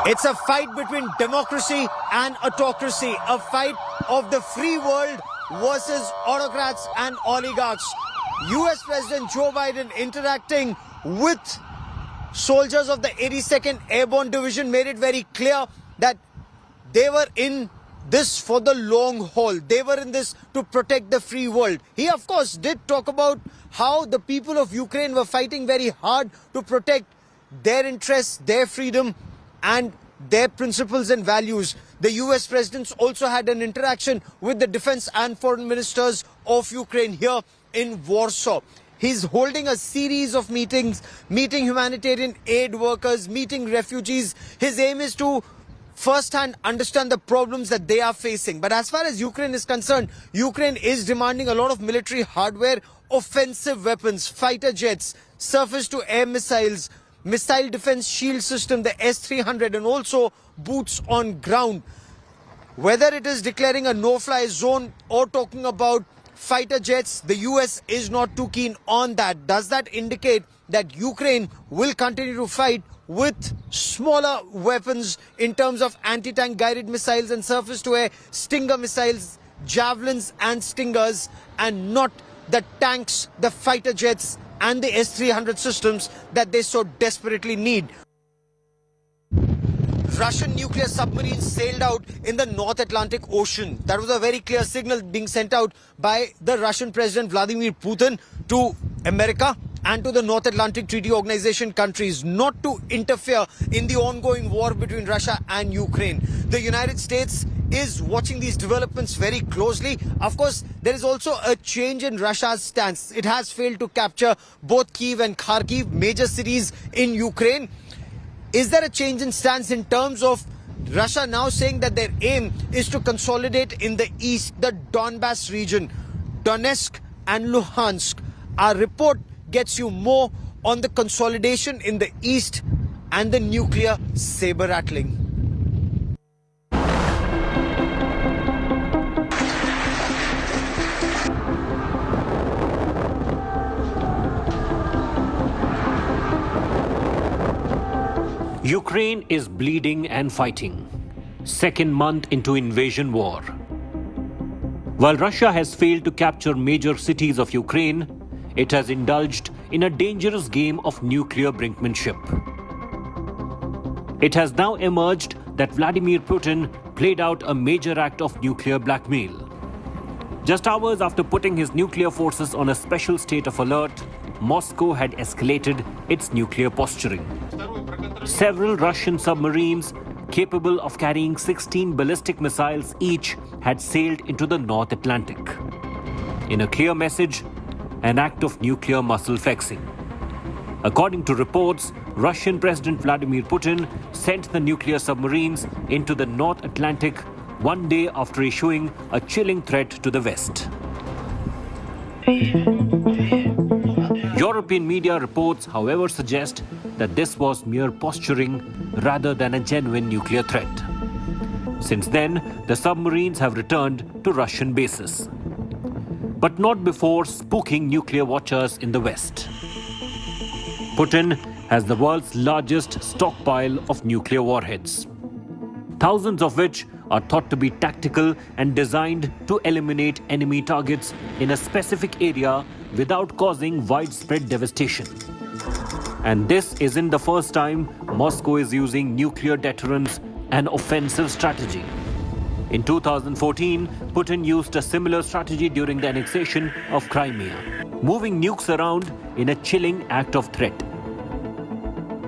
It's a fight between democracy and autocracy, a fight of the free world versus autocrats and oligarchs. US President Joe Biden interacting with soldiers of the 82nd Airborne Division made it very clear that they were in this for the long haul. They were in this to protect the free world. He, of course, did talk about how the people of Ukraine were fighting very hard to protect their interests, their freedom, and their principles and values. The US presidents also had an interaction with the defense and foreign ministers of Ukraine here in Warsaw. He's holding a series of meetings, meeting humanitarian aid workers, meeting refugees. His aim is to firsthand understand the problems that they are facing. But as far as Ukraine is concerned, Ukraine is demanding a lot of military hardware, offensive weapons, fighter jets, surface-to-air missiles, missile defense shield system, the S-300, and also boots on ground. Whether it is declaring a no-fly zone or talking about fighter jets, the US is not too keen on that. Does that indicate that Ukraine will continue to fight with smaller weapons in terms of anti-tank guided missiles and surface-to-air Stinger missiles, javelins and Stingers, and not the tanks, the fighter jets and the S-300 systems that they so desperately need? Russian nuclear submarines sailed out in the North Atlantic Ocean. That was a very clear signal being sent out by the Russian President Vladimir Putin to America and to the North Atlantic Treaty Organization countries not to interfere in the ongoing war between Russia and Ukraine. The United States is watching these developments very closely. Of course, there is also a change in Russia's stance. It has failed to capture both Kyiv and Kharkiv, major cities in Ukraine. Is there a change in stance in terms of Russia now saying that their aim is to consolidate in the east, the Donbass region, Donetsk and Luhansk? Our report gets you more on the consolidation in the east and the nuclear saber rattling. Ukraine is bleeding and fighting, second month into invasion war. While Russia has failed to capture major cities of Ukraine, it has indulged in a dangerous game of nuclear brinkmanship. It has now emerged that Vladimir Putin played out a major act of nuclear blackmail. Just hours after putting his nuclear forces on a special state of alert, Moscow had escalated its nuclear posturing. Several Russian submarines capable of carrying 16 ballistic missiles each had sailed into the North Atlantic. In a clear message, an act of nuclear muscle flexing. According to reports, Russian President Vladimir Putin sent the nuclear submarines into the North Atlantic one day after issuing a chilling threat to the West. European media reports, however, suggest that this was mere posturing rather than a genuine nuclear threat. Since then, the submarines have returned to Russian bases, but not before spooking nuclear watchers in the West. Putin has the world's largest stockpile of nuclear warheads, thousands of which are thought to be tactical and designed to eliminate enemy targets in a specific area without causing widespread devastation. And this isn't the first time Moscow is using nuclear deterrence and offensive strategy. In 2014, Putin used a similar strategy during the annexation of Crimea, moving nukes around in a chilling act of threat.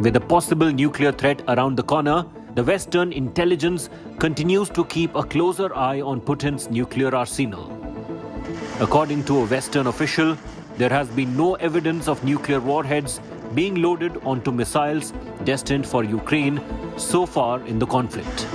With a possible nuclear threat around the corner, the Western intelligence continues to keep a closer eye on Putin's nuclear arsenal. According to a Western official, there has been no evidence of nuclear warheads being loaded onto missiles destined for Ukraine so far in the conflict.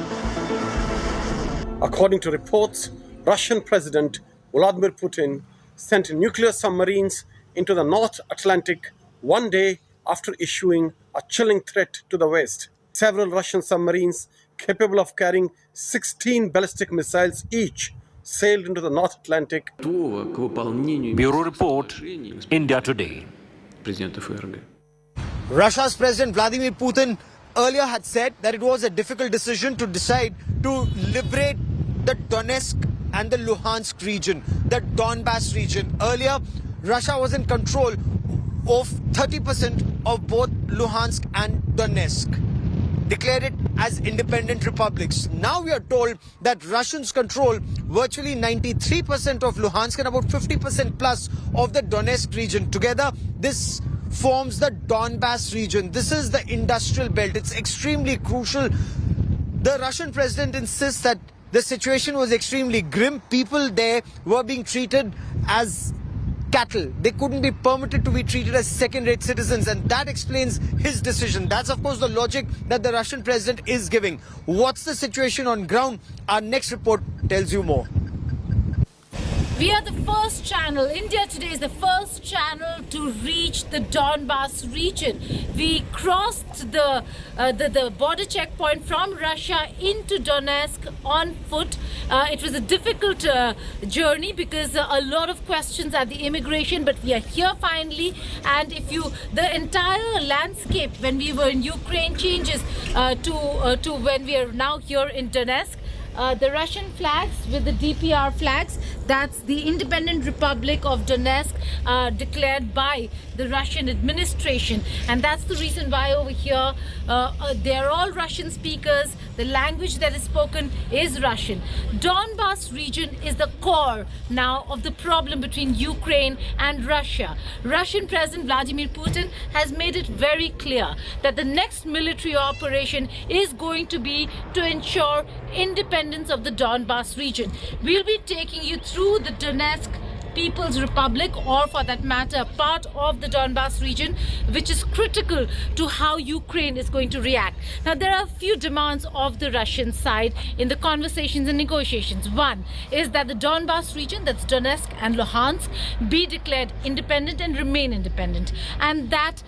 According to reports, Russian President Vladimir Putin sent nuclear submarines into the North Atlantic one day after issuing a chilling threat to the West. Several Russian submarines capable of carrying 16 ballistic missiles each sailed into the North Atlantic. Bureau Report, India Today. Russia's President Vladimir Putin earlier had said that it was a difficult decision to decide to liberate the Donetsk and the Luhansk region, the Donbass region. Earlier, Russia was in control of 30% of both Luhansk and Donetsk, declared it as independent republics. Now we are told that Russians control virtually 93% of Luhansk and about 50% plus of the Donetsk region. Together, this forms the Donbass region. This is the industrial belt. It's extremely crucial. The Russian president insists that the situation was extremely grim. People there were being treated as cattle. They couldn't be permitted to be treated as second-rate citizens, and that explains his decision. That's, of course, the logic that the Russian president is giving. What's the situation on ground? Our next report tells you more. We are the first channel. India Today is the first channel to reach the Donbass region. We crossed the border checkpoint from Russia into Donetsk on foot. It was a difficult journey because a lot of questions at the immigration, but we are here finally. And the entire landscape when we were in Ukraine changes to when we are now here in Donetsk. The Russian flags with the DPR flags, that's the Independent Republic of Donetsk, declared by the Russian administration. And that's the reason why over here they're all Russian speakers. The language that is spoken is Russian. Donbass region is the core now of the problem between Ukraine and Russia. Russian President Vladimir Putin has made it very clear that the next military operation is going to be to ensure independence of the Donbass region. We'll be taking you through the Donetsk People's Republic, or for that matter part of the Donbass region, which is critical to how Ukraine is going to react. Now there are a few demands of the Russian side in the conversations and negotiations. One is that the Donbass region, that's Donetsk and Luhansk, be declared independent and remain independent, and that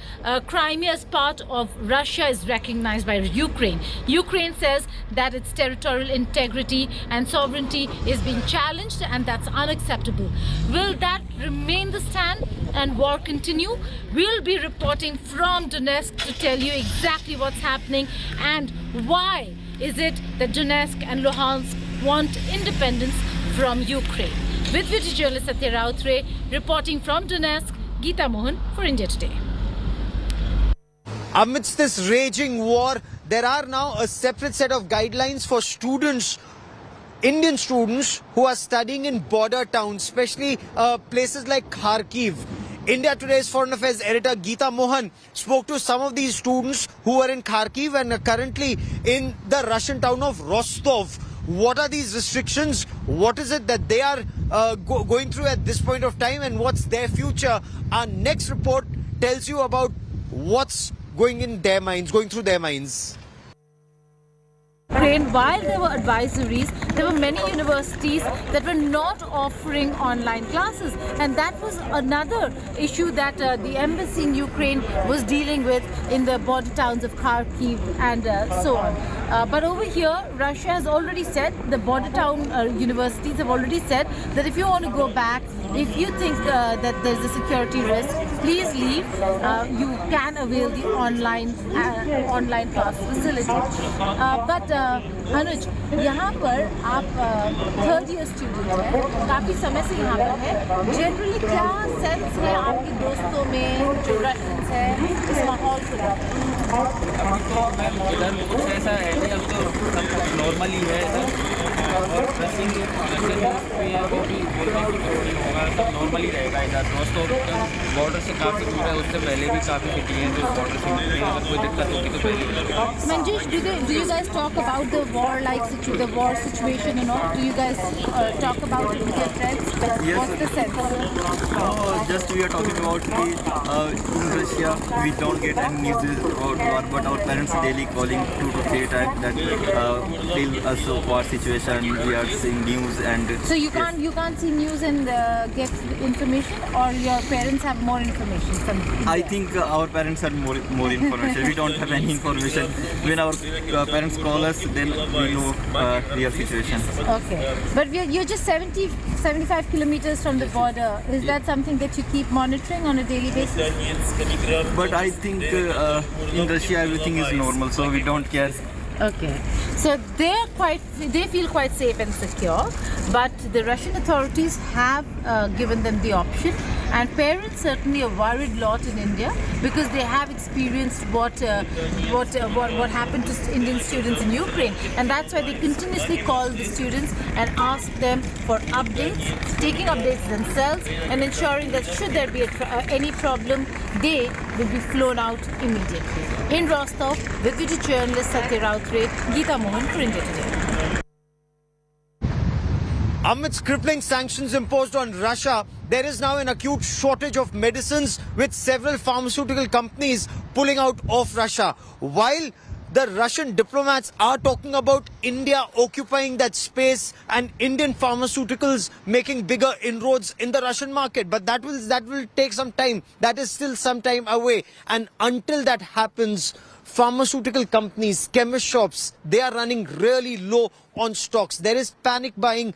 Crimea as part of Russia is recognized by Ukraine. Ukraine says that its territorial integrity and sovereignty is being challenged, and that's unacceptable. Will that remain the stand and war continue? We'll be reporting from Donetsk to tell you exactly what's happening and why is it that Donetsk and Luhansk want independence from Ukraine. With video journalist Satya Rautre reporting from Donetsk, Geeta Mohan for India Today. Amidst this raging war, there are now a separate set of guidelines for students, Indian students who are studying in border towns, especially places like Kharkiv. India Today's Foreign Affairs editor Geeta Mohan spoke to some of these students who are in Kharkiv and are currently in the Russian town of Rostov. What are these restrictions? What is it that they are going through at this point of time, and what's their future? Our next report tells you about what's going through their minds. While there were advisories, there were many universities that were not offering online classes, and that was another issue that the embassy in Ukraine was dealing with in the border towns of Kharkiv and so on. But over here, Russia has already said, the border town universities have already said that if you want to go back, if you think that there's a security risk, please leave. You can avail the online class facility. अनुज, यहाँ पर आप third year student हैं, काफ़ी समय से यहाँ पर हैं. जनरली क्या सेंस है आपके दोस्तों में जो रशियंस हैं इस माहौल को लेकर? इधर कुछ ऐसा है नहीं, अब तो सब नॉर्मली है और रशियन पे अभी भी बोलने की कुछ नहीं होगा, सब नॉर्मली रहेगा इधर. रोस्टोव बॉर्डर से काफ़ी दूर है, उससे पहले भी काफ़ी सिटी हैं जो बॉर्डर से दूर है, अगर कोई दिक्कत होगी तो पहले भी. Manjesh, do you guys talk about the war situation and all? Do you guys talk about it with your friends? Yes. What's the sense? Just we are talking about in Russia we don't get any news about war, but our parents daily calling 2 to 3 times that tell us of war situation when we are seeing news and. So you can't see news and get information, or your parents have more information from India? I think our parents have more information. We don't have any information. When our parents call us, then we know real situation. Okay, but you're just 75 kilometers from the border. Is that something that you keep monitoring on a daily basis? But I think in Russia everything is normal, so we don't care. Okay, so they feel quite safe and secure, but the Russian authorities have given them the option, and parents certainly are worried a lot in India because they have experienced what happened to Indian students in Ukraine, and that's why they continuously call the students and ask them for updates, taking updates themselves, and ensuring that should there be any problem, they will be flown out immediately. In Rostov, with video journalist Satya Rautre, Geeta Mohan for India Today. Amidst crippling sanctions imposed on Russia, there is now an acute shortage of medicines, with several pharmaceutical companies pulling out of Russia. While the Russian diplomats are talking about India occupying that space and Indian pharmaceuticals making bigger inroads in the Russian market. But that will take some time. That is still some time away. And until that happens, pharmaceutical companies, chemist shops, they are running really low on stocks. There is panic buying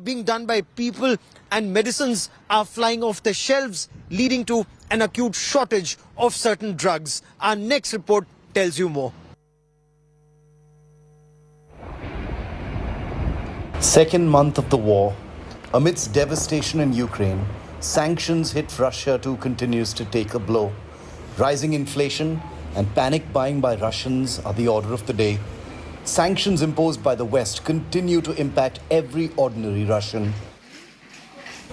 being done by people, and medicines are flying off the shelves, leading to an acute shortage of certain drugs. Our next report tells you more. Second month of the war. Amidst devastation in Ukraine, sanctions hit Russia too continues to take a blow. Rising inflation and panic buying by Russians are the order of the day. Sanctions imposed by the West continue to impact every ordinary Russian.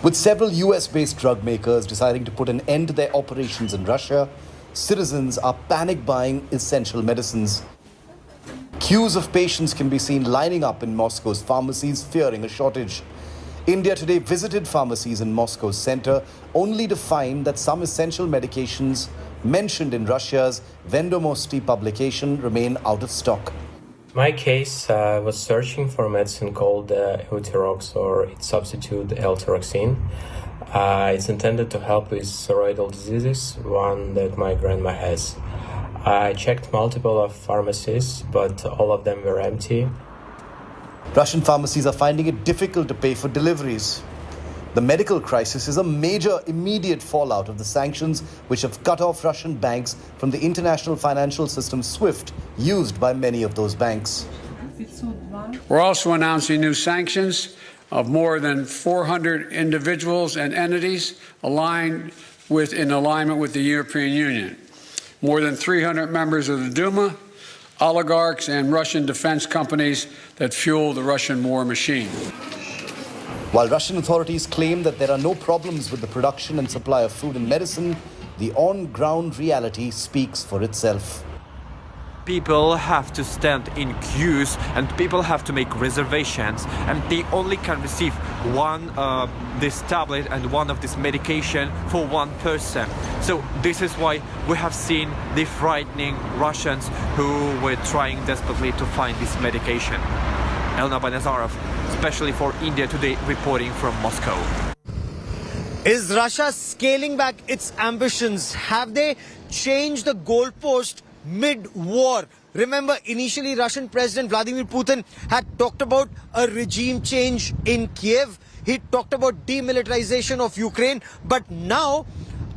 With several US-based drug makers deciding to put an end to their operations in Russia, citizens are panic buying essential medicines. Queues of patients can be seen lining up in Moscow's pharmacies, fearing a shortage. India Today visited pharmacies in Moscow's center, only to find that some essential medications mentioned in Russia's Vendomosti publication remain out of stock. My case was searching for a medicine called Retakes, or its substitute Autocracy. It's intended to help with thyroidal diseases, one that my grandma has. I checked multiple of pharmacies, but all of them were empty. Russian pharmacies are finding it difficult to pay for deliveries. The medical crisis is a major immediate fallout of the sanctions which have cut off Russian banks from the international financial system SWIFT, used by many of those banks. We're also announcing new sanctions of more than 400 individuals and entities in alignment with the European Union. More than 300 members of the Duma, oligarchs, and Russian defense companies that fuel the Russian war machine. While Russian authorities claim that there are no problems with the production and supply of food and medicine, the on-ground reality speaks for itself. People have to stand in queues and people have to make reservations, and they only can receive this tablet and one of this medication for one person. So this is why we have seen the frightening Russians who were trying desperately to find this medication. Elna Banazarov, especially for India Today, reporting from Moscow. Is Russia scaling back its ambitions? Have they changed the goalpost mid-war? Remember, initially Russian President Vladimir Putin had talked about a regime change in Kiev. He talked about demilitarization of Ukraine. But now,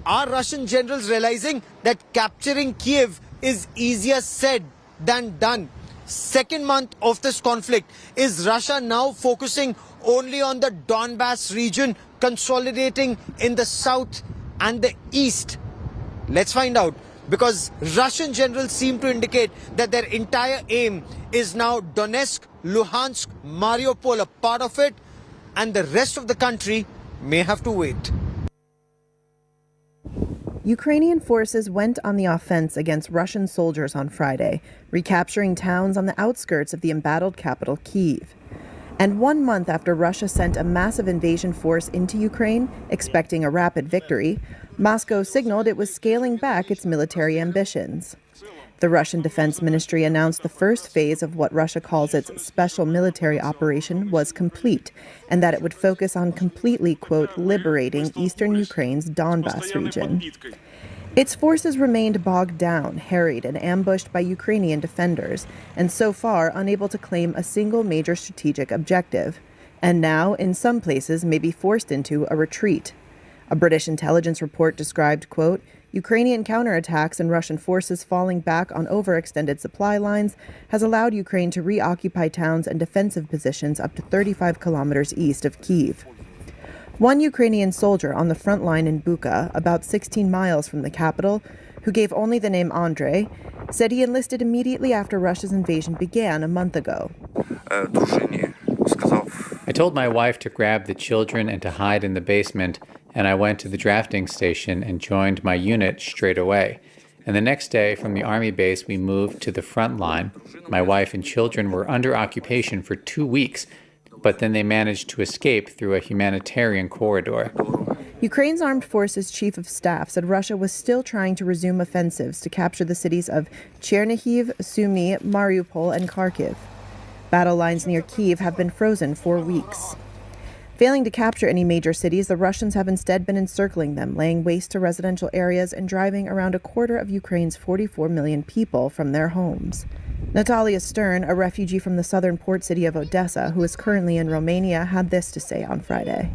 are Russian generals realizing that capturing Kiev is easier said than done? Second month of this conflict, is Russia now focusing only on the Donbass region, consolidating in the south and the east? Let's find out, because Russian generals seem to indicate that their entire aim is now Donetsk, Luhansk, Mariupol, a part of it, and the rest of the country may have to wait. Ukrainian forces went on the offense against Russian soldiers on Friday, recapturing towns on the outskirts of the embattled capital, Kyiv. And 1 month after Russia sent a massive invasion force into Ukraine, expecting a rapid victory, Moscow signaled it was scaling back its military ambitions. The Russian Defense Ministry announced the first phase of what Russia calls its special military operation was complete, and that it would focus on completely, quote, liberating eastern Ukraine's Donbas region. Its forces remained bogged down, harried, and ambushed by Ukrainian defenders, and so far unable to claim a single major strategic objective, and now, in some places, may be forced into a retreat. A British intelligence report described, quote, Ukrainian counterattacks and Russian forces falling back on overextended supply lines has allowed Ukraine to reoccupy towns and defensive positions up to 35 kilometers east of Kyiv. One Ukrainian soldier on the front line in Bucha, about 16 miles from the capital, who gave only the name Andrei, said he enlisted immediately after Russia's invasion began a month ago. I told my wife to grab the children and to hide in the basement, and I went to the drafting station and joined my unit straight away. And the next day, from the army base, we moved to the front line. My wife and children were under occupation for 2 weeks, but then they managed to escape through a humanitarian corridor. Ukraine's armed forces chief of staff said Russia was still trying to resume offensives to capture the cities of Chernihiv, Sumy, Mariupol, and Kharkiv. Battle lines near Kyiv have been frozen for weeks. Failing to capture any major cities, the Russians have instead been encircling them, laying waste to residential areas and driving around a quarter of Ukraine's 44 million people from their homes. Natalia Stern, a refugee from the southern port city of Odessa, who is currently in Romania, had this to say on Friday.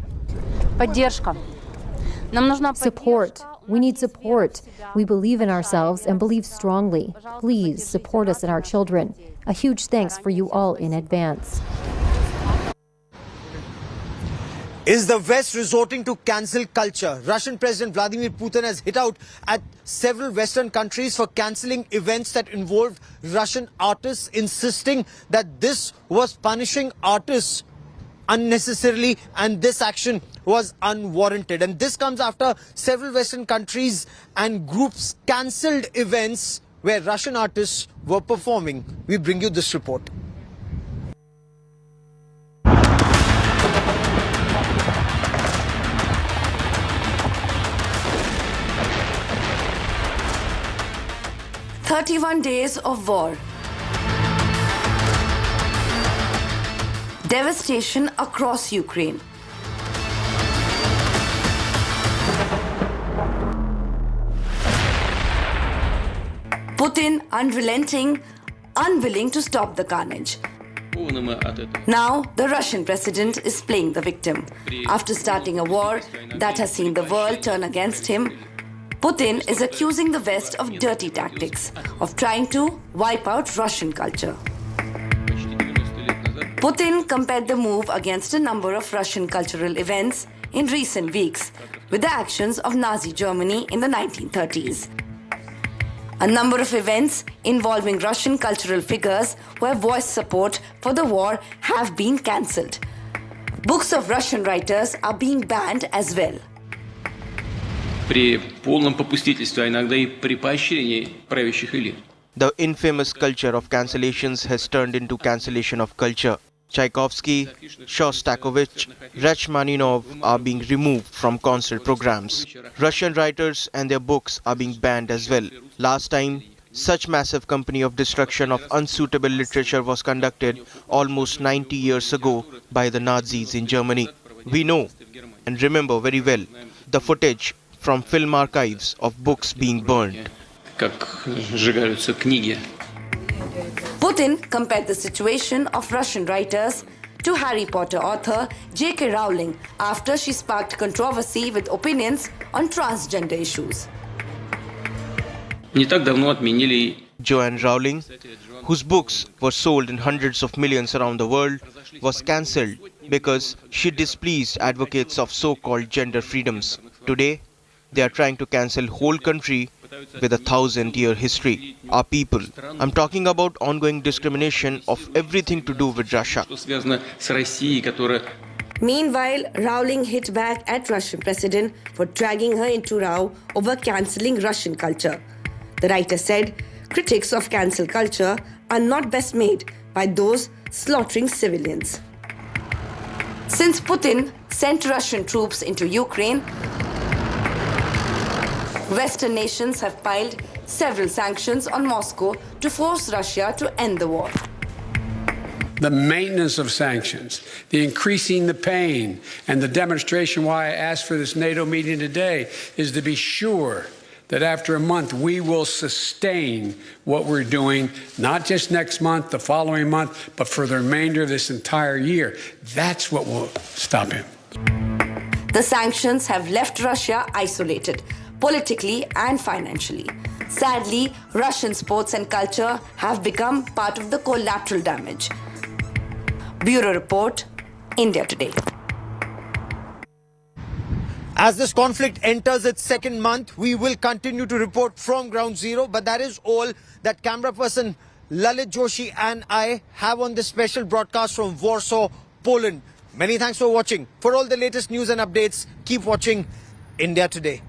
Support. We need support. We believe in ourselves and believe strongly. Please support us and our children. A huge thanks for you all in advance. Is the West resorting to cancel culture? Russian President Vladimir Putin has hit out at several Western countries for cancelling events that involved Russian artists, insisting that this was punishing artists unnecessarily and this action was unwarranted. And this comes after several Western countries and groups cancelled events where Russian artists were performing. We bring you this report. "31 days of war. Devastation across Ukraine. Putin unrelenting, unwilling to stop the carnage. Now, the Russian president is playing the victim. After starting a war that has seen the world turn against him, Putin is accusing the West of dirty tactics, of trying to wipe out Russian culture. Putin compared the move against a number of Russian cultural events in recent weeks with the actions of Nazi Germany in the 1930s. A number of events involving Russian cultural figures who have voiced support for the war have been cancelled. Books of Russian writers are being banned as well. При полном попустительстве, а иногда и при поощрении правящих элит. The infamous culture of cancellations has turned into cancellation of culture. Tchaikovsky, Shostakovich, Rachmaninoff are being removed from concert programs. Russian writers and their books are being banned as well. Last time, such massive company of destruction of unsuitable literature was conducted almost 90 years ago by the Nazis in Germany. We know and remember very well the footage from film archives of books being burned. Putin compared the situation of Russian writers to Harry Potter author J.K. Rowling after she sparked controversy with opinions on transgender issues. Joanne Rowling, whose books were sold in hundreds of millions around the world, was cancelled because she displeased advocates of so-called gender freedoms. Today, they are trying to cancel whole country with a 1,000-year history. Our people. I'm talking about ongoing discrimination of everything to do with Russia. Meanwhile, Rowling hit back at Russian president for dragging her into row over cancelling Russian culture. The writer said, critics of cancel culture are not best made by those slaughtering civilians. Since Putin sent Russian troops into Ukraine, Western nations have piled several sanctions on Moscow to force Russia to end the war. The maintenance of sanctions, the increasing the pain, and the demonstration why I asked for this NATO meeting today is to be sure that after a month we will sustain what we're doing, not just next month, the following month, but for the remainder of this entire year. That's what will stop him. The sanctions have left Russia isolated, politically and financially. Sadly, Russian sports and culture have become part of the collateral damage. Bureau Report, India Today. As this conflict enters its second month, we will continue to report from ground zero. But that is all that camera person Lalit Joshi and I have on this special broadcast from Warsaw, Poland. Many thanks for watching. For all the latest news and updates, keep watching India Today.